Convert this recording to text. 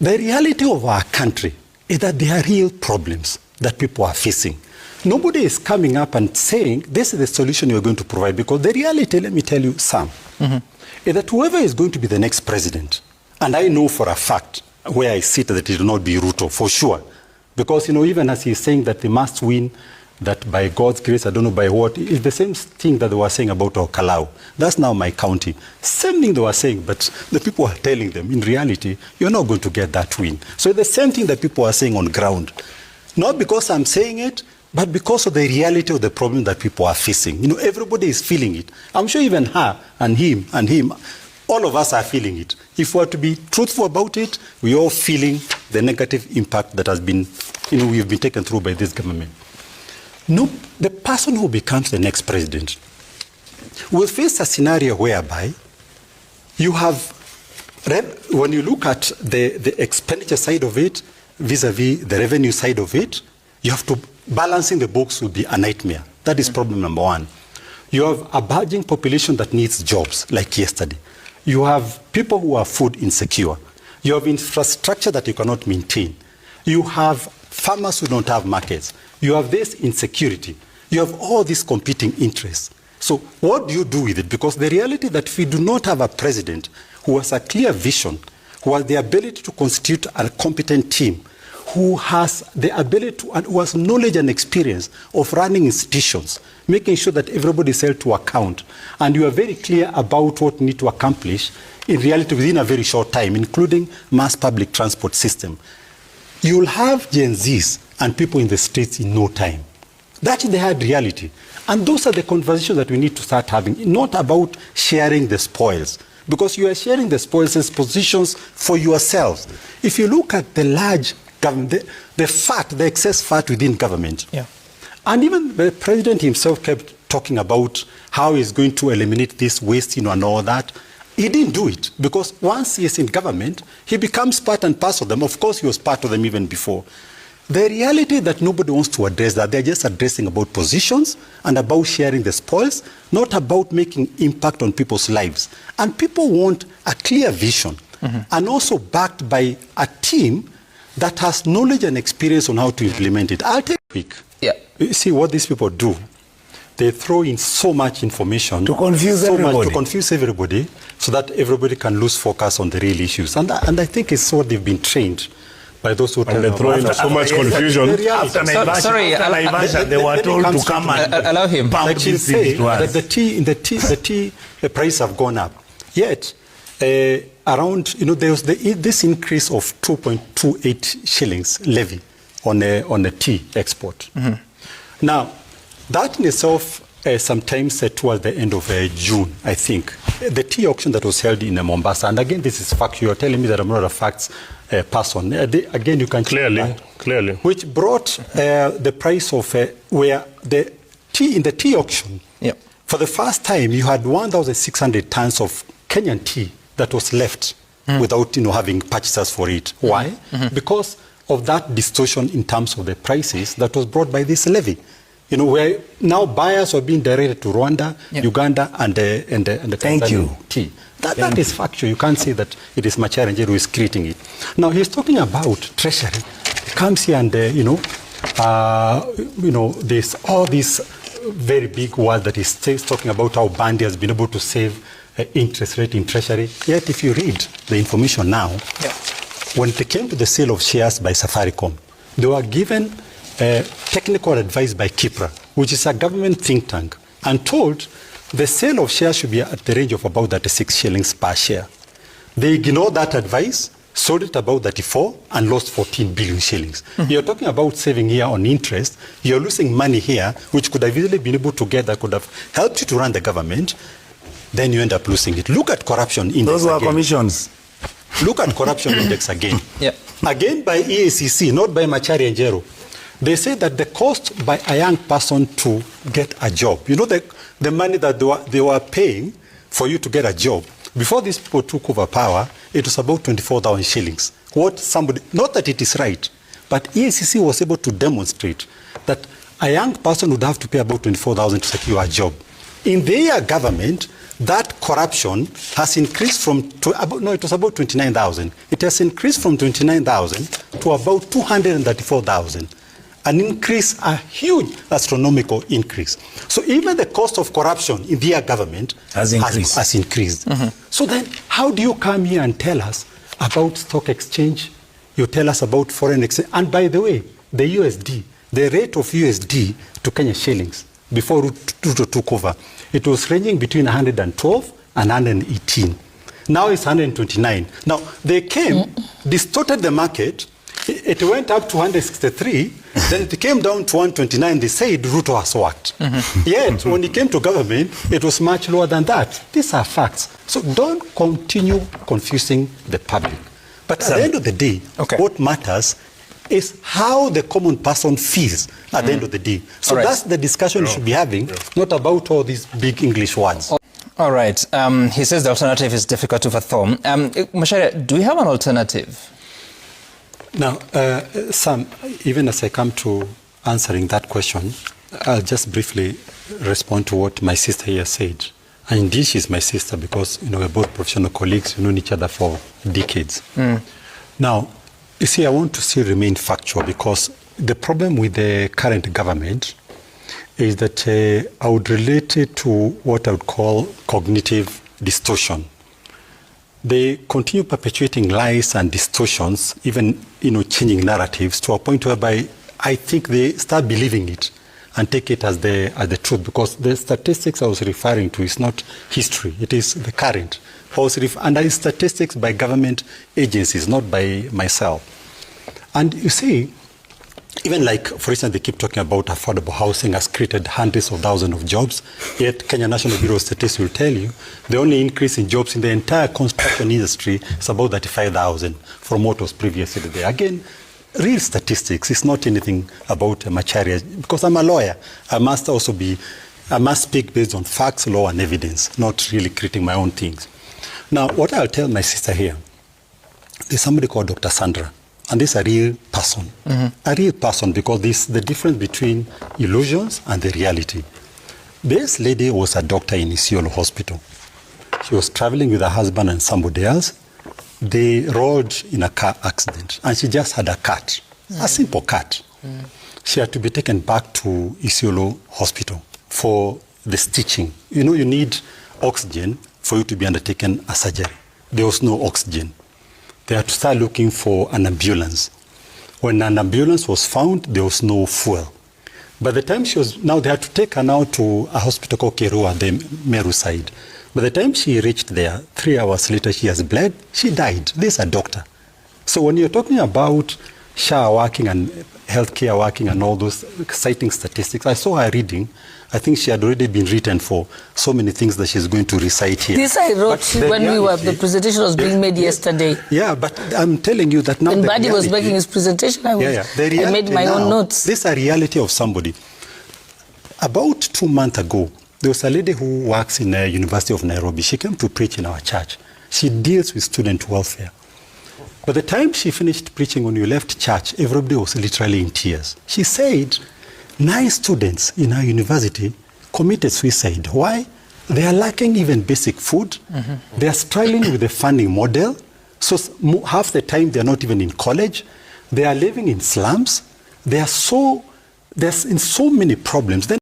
The reality of our country is that there are real problems that people are facing. Nobody is coming up and saying, this is the solution you're going to provide, because the reality, let me tell you, Sam, is that whoever is going to be the next president, and I know for a fact where I sit that it will not be Ruto, for sure, because, even as he's saying that they must win, that by God's grace, I don't know by what, it's the same thing that they were saying about Kalau. That's now my county. Same thing they were saying, but the people are telling them, in reality, you're not going to get that win. So the same thing that people are saying on ground. Not because I'm saying it, but because of the reality of the problem that people are facing. Everybody is feeling it. I'm sure even her and him, all of us are feeling it. If we are to be truthful about it, we're all feeling the negative impact that has been, we've been taken through by this government. No, the person who becomes the next president will face a scenario whereby you have, when you look at the expenditure side of it, vis-a-vis the revenue side of it, you have to, balancing the books will be a nightmare. That is problem number one. You have a burgeoning population that needs jobs, like yesterday. You have people who are food insecure. You have infrastructure that you cannot maintain. You have farmers who don't have markets. You have this insecurity. You have all these competing interests. So what do you do with it? Because the reality that if we do not have a president who has a clear vision, who has the ability to constitute a competent team, who has the ability to, and who has knowledge and experience of running institutions, making sure that everybody is held to account, and you are very clear about what you need to accomplish in reality within a very short time, including mass public transport system, you will have Gen Zs and people in the streets in no time. That's the hard reality. And those are the conversations that we need to start having, not about sharing the spoils, because you are sharing the spoils as positions for yourselves. If you look at the large government, the excess fat within government, and even the president himself kept talking about how he's going to eliminate this waste, and all that. He didn't do it, because once he's in government, he becomes part and parcel of them. Of course, he was part of them even before. The reality that nobody wants to address that, they're just addressing about positions and about sharing the spoils, not about making impact on people's lives. And people want a clear vision, and also backed by a team that has knowledge and experience on how to implement it. I'll take a quick. You see what these people do. They throw in so much information to confuse everybody, so that everybody can lose focus on the real issues. And I think it's what they've been trained by those who and they throw in so much confusion. After Naivasha, they were told to come and allow him. Like she say that the tea price have gone up. Yet around there's this increase of 2.28 shillings levy on a tea export. Now, that in itself, sometimes towards the end of June, I think, the tea auction that was held in Mombasa, and again, this is fact, you are telling me that I'm not a facts person. Again, you can clearly, which brought the price of where the tea in the tea auction. For the first time, you had 1,600 tons of Kenyan tea that was left without having purchasers for it. Why? Because of that distortion in terms of the prices that was brought by this levy. Where now buyers are being directed to Rwanda, Uganda, and the Tanzanian tea. That is factual. You can't say that it is Macharia Njeru who is creating it. Now he's talking about treasury. He comes here and there's all this very big word that he's talking about how Bandi has been able to save interest rate in treasury. Yet if you read the information now, when it came to the sale of shares by Safaricom, they were given technical advice by Kipra, which is a government think tank, and told the sale of shares should be at the range of about 36 shillings per share. They ignored that advice, sold it about 34, and lost 14 billion shillings. You're talking about saving here on interest. You're losing money here, which could have easily been able to get, that could have helped you to run the government. Then you end up losing it. Look at corruption index. Those were commissions. Look at corruption index again. Again by EACC, not by Macharia Njeru. They say that the cost by a young person to get a job, the money that they were paying for you to get a job, before these people took over power, it was about 24,000 shillings. Not that it is right, but EACC was able to demonstrate that a young person would have to pay about 24,000 to secure a job. In their government, that corruption has increased it was about 29,000. It has increased from 29,000 to about 234,000. An increase, a huge astronomical increase. So even the cost of corruption in their government has increased. So then how do you come here and tell us about stock exchange? You tell us about foreign exchange. And by the way, the USD, the rate of USD to Kenya shillings before Ruto took over, it was ranging between 112 and 118. Now it's 129. Now they came, distorted the market. It went up to 163, then it came down to 129. They said Ruto has worked. Yet, when it came to government, it was much lower than that. These are facts. So don't continue confusing the public. But at the end of the day, what matters is how the common person feels at the end of the day. So that's the discussion we should be having, not about all these big English words. All right. He says the alternative is difficult to fathom. Macharia, do we have an alternative? Now, Sam, even as I come to answering that question, I'll just briefly respond to what my sister here said. And indeed, she's my sister because, we're both professional colleagues. We've known each other for decades. Now, you see, I want to still remain factual because the problem with the current government is that I would relate it to what I would call cognitive distortion. They continue perpetuating lies and distortions, even changing narratives to a point whereby I think they start believing it and take it as the truth, because the statistics I was referring to is not history, it is the current. And that is statistics by government agencies, not by myself. And you see, even like, for instance, they keep talking about affordable housing has created hundreds of thousands of jobs, yet Kenya National Bureau of Statistics will tell you the only increase in jobs in the entire construction industry is about 35,000 from what was previously there. Again, real statistics is not anything about Macharia, because I'm a lawyer. I must speak based on facts, law, and evidence, not really creating my own things. Now, what I'll tell my sister here, there's somebody called Dr. Sandra. And this is a real person. A real person, because this the difference between illusions and the reality. This lady was a doctor in Isiolo Hospital. She was traveling with her husband and somebody else. They rode in a car accident, and she just had a cut, a simple cut. She had to be taken back to Isiolo Hospital for the stitching. You need oxygen for you to be undertaken a surgery. There was no oxygen. They had to start looking for an ambulance. When an ambulance was found, there was no fuel. By the time they had to take her now to a hospital called Kerua, the Meru side. By the time she reached there, 3 hours later, she has bled, she died. This is a doctor. So when you're talking about SHA working and healthcare working and all those citing statistics, I saw her reading. I think she had already been written for so many things that she's going to recite here. This I wrote when the presentation was being made yesterday. Yeah, but I'm telling you that now when Buddy was making his presentation, I made my own notes. This is a reality of somebody. About 2 months ago, there was a lady who works in the University of Nairobi. She came to preach in our church. She deals with student welfare. By the time she finished preaching, when we left church, everybody was literally in tears. She said 9 students in our university committed suicide. Why? They are lacking even basic food. They are struggling with the funding model. So half the time they are not even in college. They are living in slums. There's in so many problems. Then